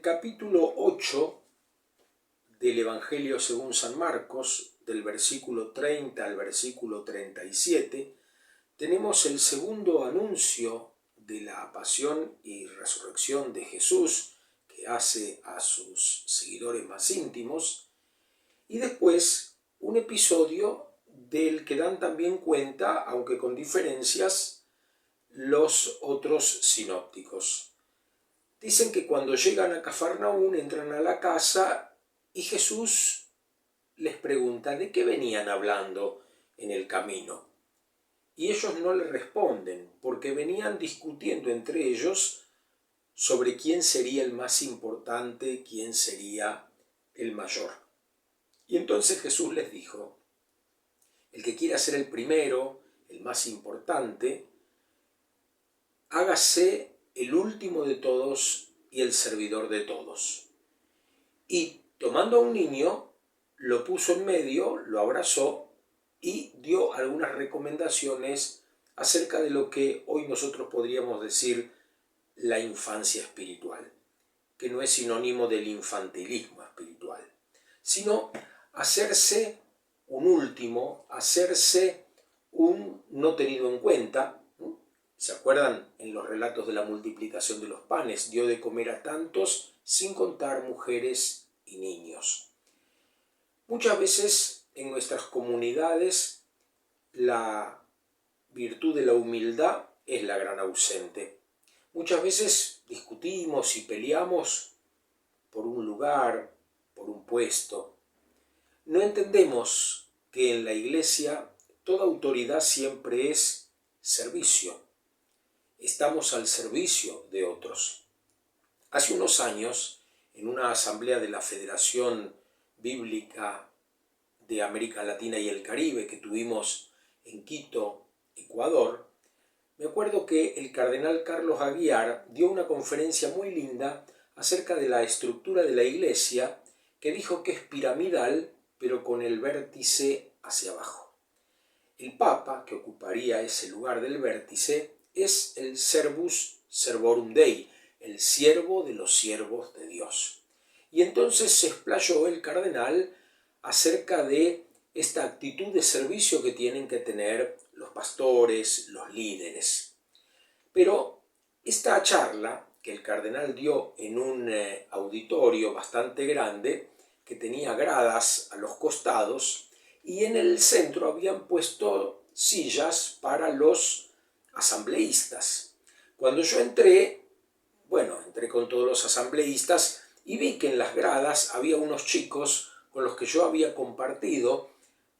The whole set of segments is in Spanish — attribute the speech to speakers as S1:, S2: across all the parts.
S1: capítulo 8 del Evangelio según San Marcos, del versículo 30 al versículo 37, tenemos el segundo anuncio de la pasión y resurrección de Jesús que hace a sus seguidores más íntimos, y después un episodio del que dan también cuenta, aunque con diferencias, los otros sinópticos. Dicen que cuando llegan a Cafarnaún entran a la casa y Jesús les pregunta de qué venían hablando en el camino. Y ellos no le responden porque venían discutiendo entre ellos sobre quién sería el más importante, quién sería el mayor. Y entonces Jesús les dijo: el que quiera ser el primero, el más importante, hágase el último de todos y el servidor de todos. Y tomando a un niño, lo puso en medio, lo abrazó y dio algunas recomendaciones acerca de lo que hoy nosotros podríamos decir la infancia espiritual, que no es sinónimo del infantilismo espiritual, sino hacerse un último, hacerse un no tenido en cuenta. ¿Se acuerdan? En los relatos de la multiplicación de los panes, dio de comer a tantos sin contar mujeres y niños. Muchas veces en nuestras comunidades la virtud de la humildad es la gran ausente. Muchas veces discutimos y peleamos por un lugar, por un puesto. No entendemos que en la Iglesia toda autoridad siempre es servicio. Estamos al servicio de otros. Hace unos años, en una asamblea de la Federación Bíblica de América Latina y el Caribe que tuvimos en Quito, Ecuador, me acuerdo que el cardenal Carlos Aguiar dio una conferencia muy linda acerca de la estructura de la Iglesia, que dijo que es piramidal, pero con el vértice hacia abajo. El Papa, que ocuparía ese lugar del vértice, es el Servus Servorum Dei, el siervo de los siervos de Dios. Y entonces se explayó el cardenal acerca de esta actitud de servicio que tienen que tener los pastores, los líderes. Pero esta charla que el cardenal dio en un auditorio bastante grande, que tenía gradas a los costados, y en el centro habían puesto sillas para los asambleístas. Cuando yo entré con todos los asambleístas y vi que en las gradas había unos chicos con los que yo había compartido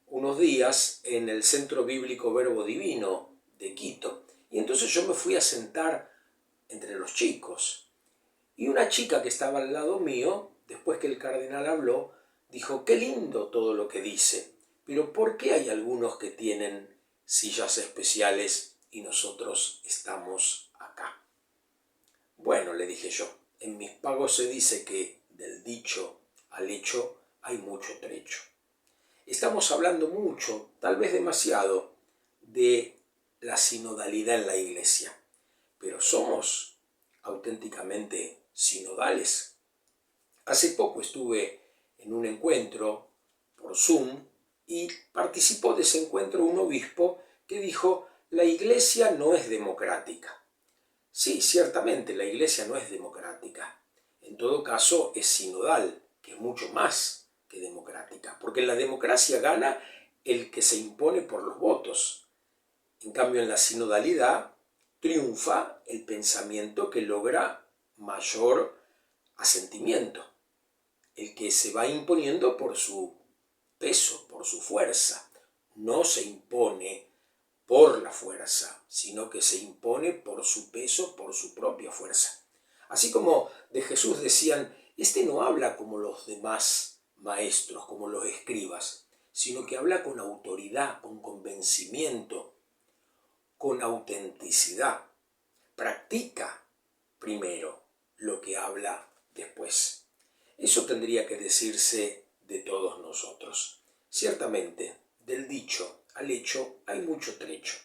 S1: unos días en el Centro Bíblico Verbo Divino de Quito. Y entonces yo me fui a sentar entre los chicos. Y una chica que estaba al lado mío, después que el cardenal habló, dijo: qué lindo todo lo que dice, pero ¿por qué hay algunos que tienen sillas especiales y nosotros estamos acá? Bueno, le dije yo, en mis pagos se dice que del dicho al hecho hay mucho trecho. Estamos hablando mucho, tal vez demasiado, de la sinodalidad en la Iglesia, pero ¿somos auténticamente sinodales? Hace poco estuve en un encuentro por Zoom y participó de ese encuentro un obispo que dijo: la Iglesia no es democrática. Sí, ciertamente la Iglesia no es democrática. En todo caso es sinodal, que es mucho más que democrática, porque en la democracia gana el que se impone por los votos. En cambio, en la sinodalidad triunfa el pensamiento que logra mayor asentimiento, el que se va imponiendo por su peso, por su fuerza. No se impone por la fuerza, sino que se impone por su peso, por su propia fuerza. Así como de Jesús decían: este no habla como los demás maestros, como los escribas, sino que habla con autoridad, con convencimiento, con autenticidad. Practica primero lo que habla después. Eso tendría que decirse de todos nosotros. Ciertamente, del dicho al hecho hay mucho trecho,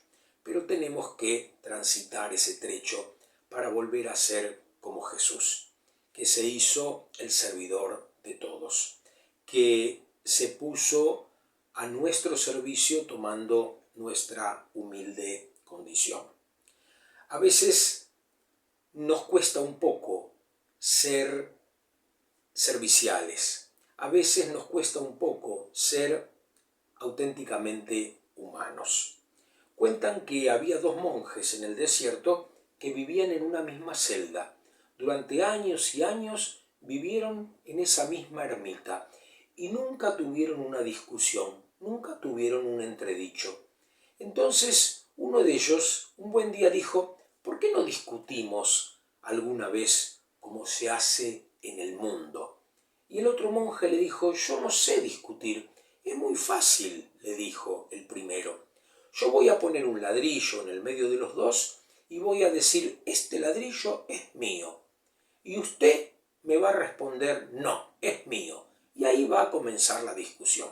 S1: pero tenemos que transitar ese trecho para volver a ser como Jesús, que que se hizo el servidor de todos, que se puso a nuestro servicio tomando nuestra humilde condición. A veces nos cuesta un poco ser serviciales, a veces nos cuesta un poco ser auténticamente humanos. Cuentan que había dos monjes en el desierto que vivían en una misma celda. Durante años y años vivieron en esa misma ermita y nunca tuvieron una discusión, nunca tuvieron un entredicho. Entonces uno de ellos un buen día dijo: ¿por qué no discutimos alguna vez como se hace en el mundo? Y el otro monje le dijo: yo no sé discutir. Es muy fácil, le dijo el primero. Yo voy a poner un ladrillo en el medio de los dos y voy a decir: este ladrillo es mío. Y usted me va a responder: no, es mío. Y ahí va a comenzar la discusión.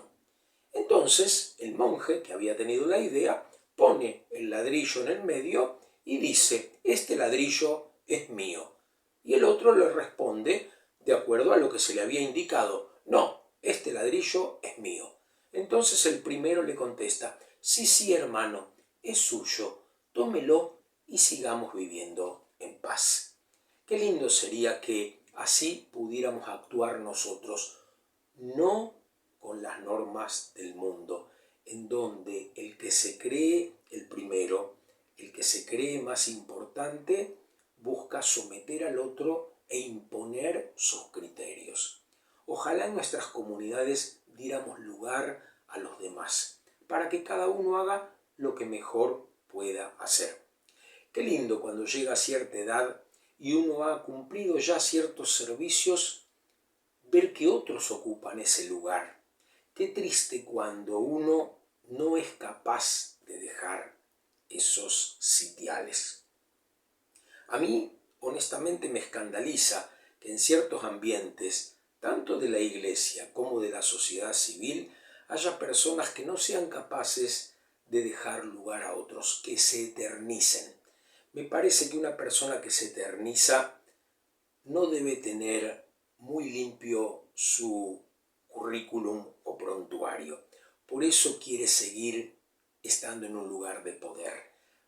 S1: Entonces el monje, que había tenido la idea, pone el ladrillo en el medio y dice: este ladrillo es mío. Y el otro le responde de acuerdo a lo que se le había indicado: no, este ladrillo es mío. Entonces el primero le contesta: sí, sí, hermano, es suyo, tómelo y sigamos viviendo en paz. Qué lindo sería que así pudiéramos actuar nosotros, no con las normas del mundo, en donde el que se cree el primero, el que se cree más importante, busca someter al otro e imponer sus criterios. Ojalá en nuestras comunidades diéramos lugar a los demás, para que cada uno haga lo que mejor pueda hacer. Qué lindo cuando llega a cierta edad y uno ha cumplido ya ciertos servicios, ver que otros ocupan ese lugar. Qué triste cuando uno no es capaz de dejar esos sitiales. A mí, honestamente, me escandaliza que en ciertos ambientes, tanto de la iglesia como de la sociedad civil, haya personas que no sean capaces de dejar lugar a otros, que se eternicen. Me parece que una persona que se eterniza no debe tener muy limpio su currículum o prontuario. Por eso quiere seguir estando en un lugar de poder,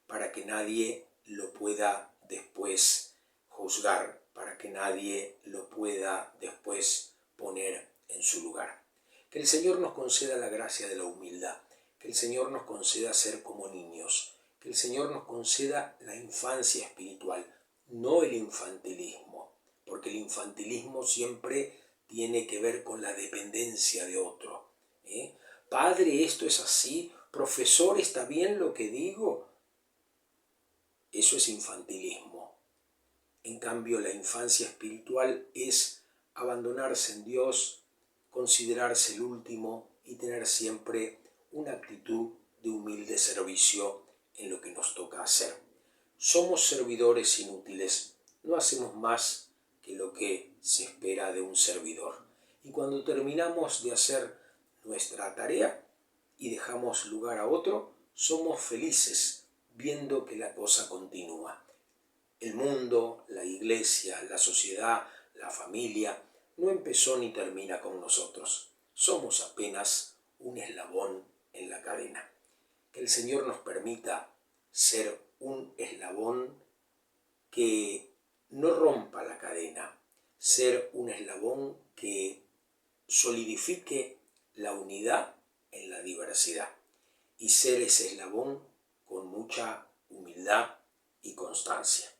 S1: para que nadie lo pueda después juzgar, para que nadie lo pueda después poner en su lugar. Que el Señor nos conceda la gracia de la humildad, que el Señor nos conceda ser como niños, que el Señor nos conceda la infancia espiritual, no el infantilismo, porque el infantilismo siempre tiene que ver con la dependencia de otro. Padre, esto es así. Profesor, ¿está bien lo que digo? Eso es infantilismo. En cambio, la infancia espiritual es abandonarse en Dios, considerarse el último y tener siempre una actitud de humilde servicio en lo que nos toca hacer. Somos servidores inútiles, no hacemos más que lo que se espera de un servidor. Y cuando terminamos de hacer nuestra tarea y dejamos lugar a otro, somos felices viendo que la cosa continúa. El mundo, la iglesia, la sociedad, la familia, no empezó ni termina con nosotros. Somos apenas un eslabón en la cadena. Que el Señor nos permita ser un eslabón que no rompa la cadena, ser un eslabón que solidifique la unidad en la diversidad y ser ese eslabón con mucha humildad y constancia.